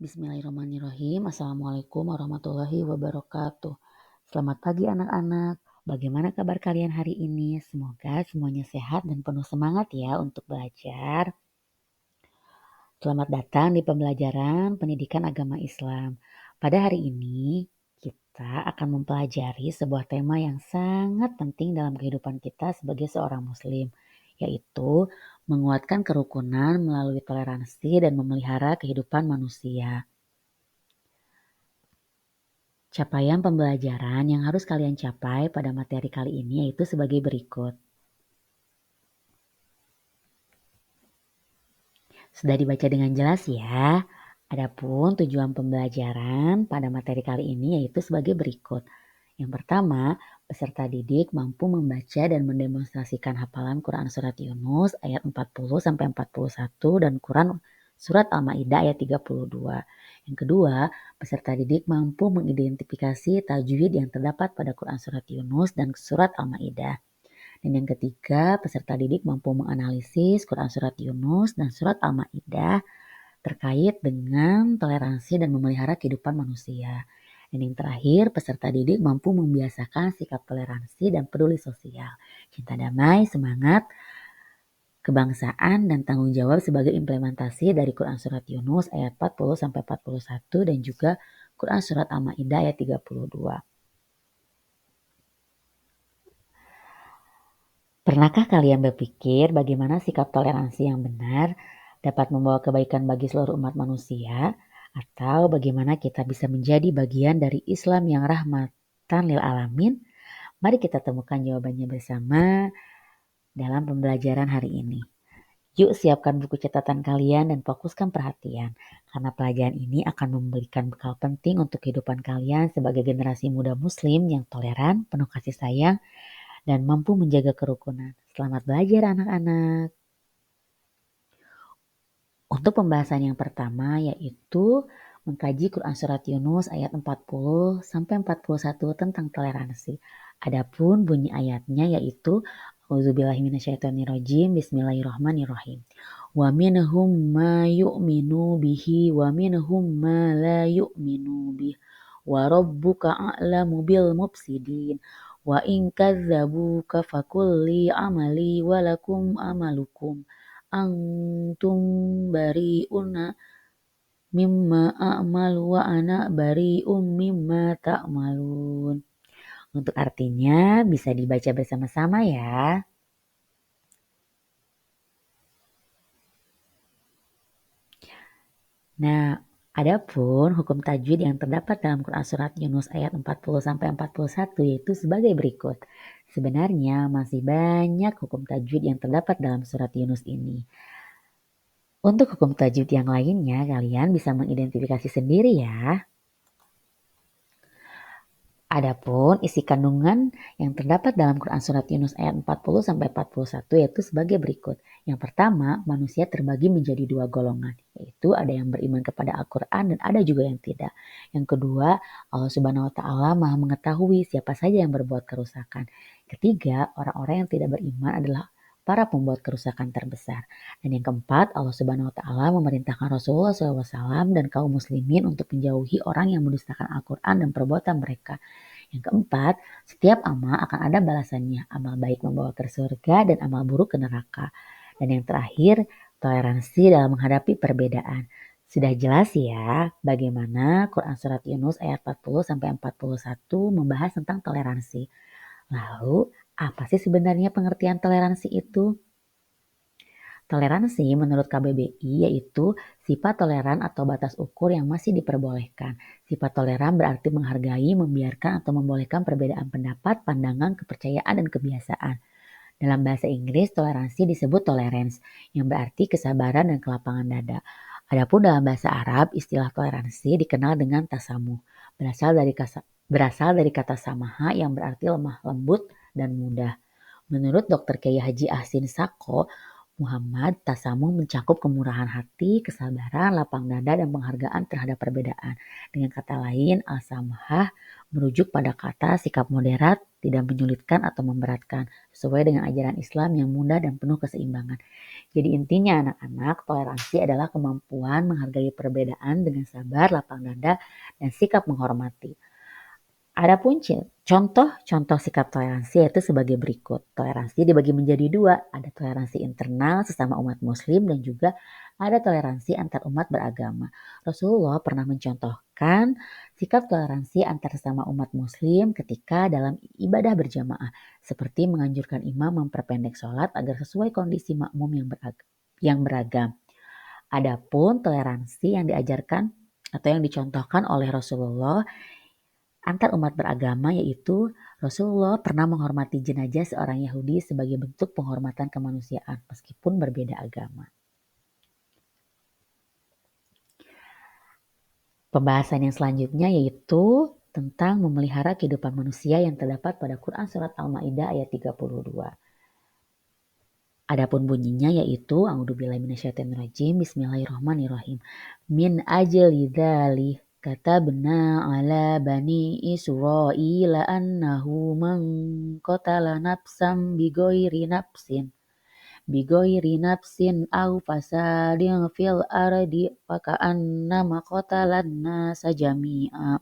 Bismillahirrahmanirrahim. Assalamualaikum warahmatullahi wabarakatuh. Selamat pagi anak-anak. Bagaimana kabar kalian hari ini? Semoga semuanya sehat dan penuh semangat ya untuk belajar. Selamat datang di pembelajaran pendidikan agama Islam. Pada hari ini kita akan mempelajari sebuah tema yang sangat penting dalam kehidupan kita sebagai seorang muslim, yaitu menguatkan kerukunan melalui toleransi dan memelihara kehidupan manusia. Capaian pembelajaran yang harus kalian capai pada materi kali ini yaitu sebagai berikut. Sudah dibaca dengan jelas ya. Adapun tujuan pembelajaran pada materi kali ini yaitu sebagai berikut. Yang pertama, peserta didik mampu membaca dan mendemonstrasikan hafalan Quran Surat Yunus ayat 40-41 dan Quran Surat Al-Ma'idah ayat 32. Yang kedua, peserta didik mampu mengidentifikasi tajwid yang terdapat pada Quran Surat Yunus dan Surat Al-Ma'idah. Dan yang ketiga, peserta didik mampu menganalisis Quran Surat Yunus dan Surat Al-Ma'idah terkait dengan toleransi dan memelihara kehidupan manusia. Dan yang terakhir, peserta didik mampu membiasakan sikap toleransi dan peduli sosial, cinta damai, semangat, kebangsaan, dan tanggung jawab sebagai implementasi dari Quran Surat Yunus ayat 40-41 dan juga Quran Surat Al-Ma'idah ayat 32. Pernahkah kalian berpikir bagaimana sikap toleransi yang benar dapat membawa kebaikan bagi seluruh umat manusia? Atau bagaimana kita bisa menjadi bagian dari Islam yang rahmatan lil alamin? Mari kita temukan jawabannya bersama dalam pembelajaran hari ini. Yuk siapkan buku catatan kalian dan fokuskan perhatian, karena pelajaran ini akan memberikan bekal penting untuk kehidupan kalian sebagai generasi muda muslim yang toleran, penuh kasih sayang, dan mampu menjaga kerukunan. Selamat belajar anak-anak. Untuk pembahasan yang pertama yaitu mengkaji Quran Surat Yunus ayat 40-41 tentang toleransi. Adapun bunyi ayatnya yaitu Auzubillahiminasyaitonirrajim, Bismillahirrahmanirrahim. Wa minhum ma yu'minu bihi wa minhum ma la yu'minu bihi wa rabbuka a'lamu bil mufsidin. Wa in kadzabuka fakulli amali walakum amalukum antum bari'una mimma a'malu wa ana bari'um mimma ta'malun. Untuk artinya bisa dibaca bersama-sama ya. Nah, adapun hukum tajwid yang terdapat dalam Quran Surat Yunus ayat 40-41 yaitu sebagai berikut. Sebenarnya masih banyak hukum tajwid yang terdapat dalam surat Yunus ini. Untuk hukum tajwid yang lainnya, kalian bisa mengidentifikasi sendiri ya. Adapun isi kandungan yang terdapat dalam Quran Surat Yunus ayat 40-41 yaitu sebagai berikut. Yang pertama, manusia terbagi menjadi dua golongan, yaitu ada yang beriman kepada Al-Quran dan ada juga yang tidak. Yang kedua, Allah Subhanahu wa Ta'ala Maha mengetahui siapa saja yang berbuat kerusakan. Ketiga, orang-orang yang tidak beriman adalah para pembuat kerusakan terbesar. Dan yang keempat, Allah Subhanahu wa Ta'ala memerintahkan Rasulullah SAW dan kaum muslimin untuk menjauhi orang yang mendustakan Al-Quran dan perbuatan mereka. Yang keempat, setiap amal akan ada balasannya. Amal baik membawa ke surga dan amal buruk ke neraka. Dan yang terakhir, toleransi dalam menghadapi perbedaan. Sudah jelas ya bagaimana Quran Surat Yunus ayat 40-41 membahas tentang toleransi. Lalu, apa sih sebenarnya pengertian toleransi itu? Toleransi menurut KBBI yaitu sifat toleran atau batas ukur yang masih diperbolehkan. Sifat toleran berarti menghargai, membiarkan atau membolehkan perbedaan pendapat, pandangan, kepercayaan, dan kebiasaan. Dalam bahasa Inggris, toleransi disebut tolerance, yang berarti kesabaran dan kelapangan dada. Adapun dalam bahasa Arab, istilah toleransi dikenal dengan tasamuh, berasal dari kata samaha yang berarti lemah lembut dan mudah. Menurut Dr. Kiai Haji Ahsin Sako, Muhammad, tasamuh mencakup kemurahan hati, kesabaran, lapang dada, dan penghargaan terhadap perbedaan. Dengan kata lain, al-samahah merujuk pada kata sikap moderat tidak menyulitkan atau memberatkan, sesuai dengan ajaran Islam yang mudah dan penuh keseimbangan. Jadi intinya anak-anak, toleransi adalah kemampuan menghargai perbedaan dengan sabar, lapang dada, dan sikap menghormati. Adapun contoh-contoh sikap toleransi yaitu sebagai berikut. Toleransi dibagi menjadi dua, ada toleransi internal sesama umat muslim dan juga ada toleransi antar umat beragama. Rasulullah pernah mencontohkan sikap toleransi antar sesama umat muslim ketika dalam ibadah berjamaah, seperti menganjurkan imam memperpendek sholat agar sesuai kondisi makmum yang beragam. Adapun toleransi yang diajarkan atau yang dicontohkan oleh Rasulullah antar umat beragama yaitu Rasulullah pernah menghormati jenazah seorang Yahudi sebagai bentuk penghormatan kemanusiaan meskipun berbeda agama. Pembahasan yang selanjutnya yaitu tentang memelihara kehidupan manusia yang terdapat pada Quran Surat Al-Ma'idah ayat 32. Adapun bunyinya yaitu A'udzubillahi minasyaitonirrajim, Bismillahirrahmanirrahim. Min ajli dzalik katabna ala bani Israila annahu man qatala nafsan bighairi nafsin aw fasadin fil ardi faka'annama qatalan nasa jami'a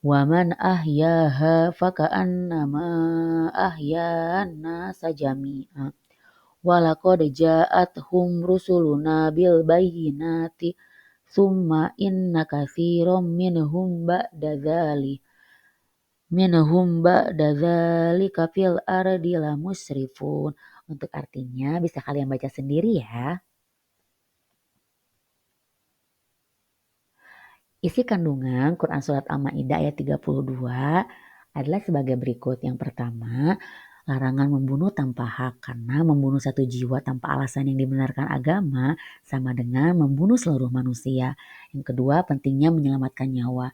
wa man ahyaha faka'annama ahyan nasa jami'a. Walaqad ja'athum rusuluna bil bayyinati tsumma inna katsiran minhum ba'da dzalika fil ardi lamusrifun. Untuk artinya bisa kalian baca sendiri ya. Isi kandungan Quran Surat Al-Ma'idah ayat 32 adalah sebagai berikut. Yang pertama, larangan membunuh tanpa hak, karena membunuh satu jiwa tanpa alasan yang dibenarkan agama sama dengan membunuh seluruh manusia. Yang kedua, pentingnya menyelamatkan nyawa,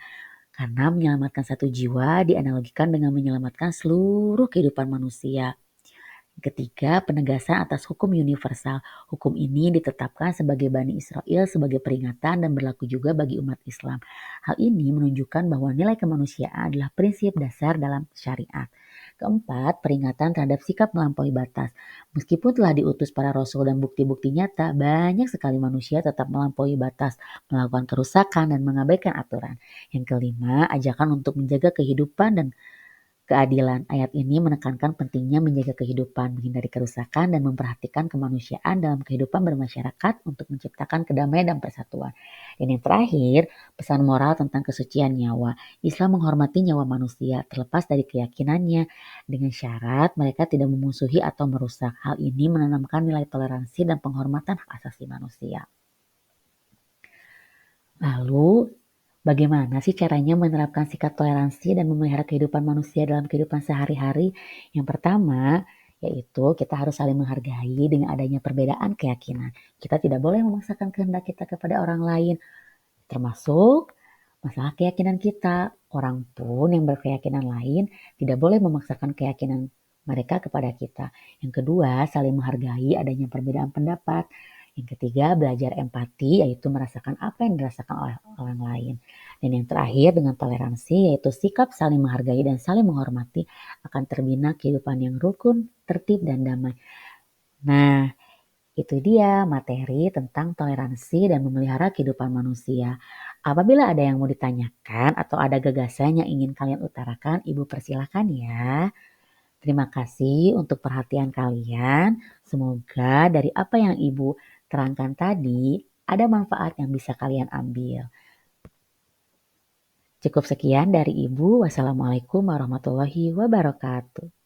karena menyelamatkan satu jiwa dianalogikan dengan menyelamatkan seluruh kehidupan manusia. Ketiga, penegasan atas hukum universal. Hukum ini ditetapkan sebagai Bani Israel sebagai peringatan dan berlaku juga bagi umat Islam. Hal ini menunjukkan bahwa nilai kemanusiaan adalah prinsip dasar dalam syariat. Keempat, peringatan terhadap sikap melampaui batas. Meskipun telah diutus para rasul dan bukti-bukti nyata, banyak sekali manusia tetap melampaui batas, melakukan kerusakan dan mengabaikan aturan. Yang kelima, ajakan untuk menjaga kehidupan dan keadilan. Ayat ini menekankan pentingnya menjaga kehidupan, menghindari kerusakan, dan memperhatikan kemanusiaan dalam kehidupan bermasyarakat untuk menciptakan kedamaian dan persatuan. Dan yang terakhir, pesan moral tentang kesucian nyawa. Islam menghormati nyawa manusia terlepas dari keyakinannya, dengan syarat mereka tidak memusuhi atau merusak. Hal ini menanamkan nilai toleransi dan penghormatan hak asasi manusia. Lalu, bagaimana sih caranya menerapkan sikap toleransi dan memelihara kehidupan manusia dalam kehidupan sehari-hari? Yang pertama, yaitu kita harus saling menghargai dengan adanya perbedaan keyakinan. Kita tidak boleh memaksakan kehendak kita kepada orang lain, termasuk masalah keyakinan kita. Orang pun yang berkeyakinan lain tidak boleh memaksakan keyakinan mereka kepada kita. Yang kedua, saling menghargai adanya perbedaan pendapat. Yang ketiga, belajar empati, yaitu merasakan apa yang dirasakan oleh orang lain. Dan yang terakhir, dengan toleransi, yaitu sikap saling menghargai dan saling menghormati, akan terbina kehidupan yang rukun, tertib, dan damai. Nah, itu dia materi tentang toleransi dan memelihara kehidupan manusia. Apabila ada yang mau ditanyakan atau ada gagasan yang ingin kalian utarakan, Ibu persilahkan ya. Terima kasih untuk perhatian kalian. Semoga dari apa yang Ibu terangkan tadi ada manfaat yang bisa kalian ambil. Cukup sekian dari Ibu. Wassalamualaikum warahmatullahi wabarakatuh.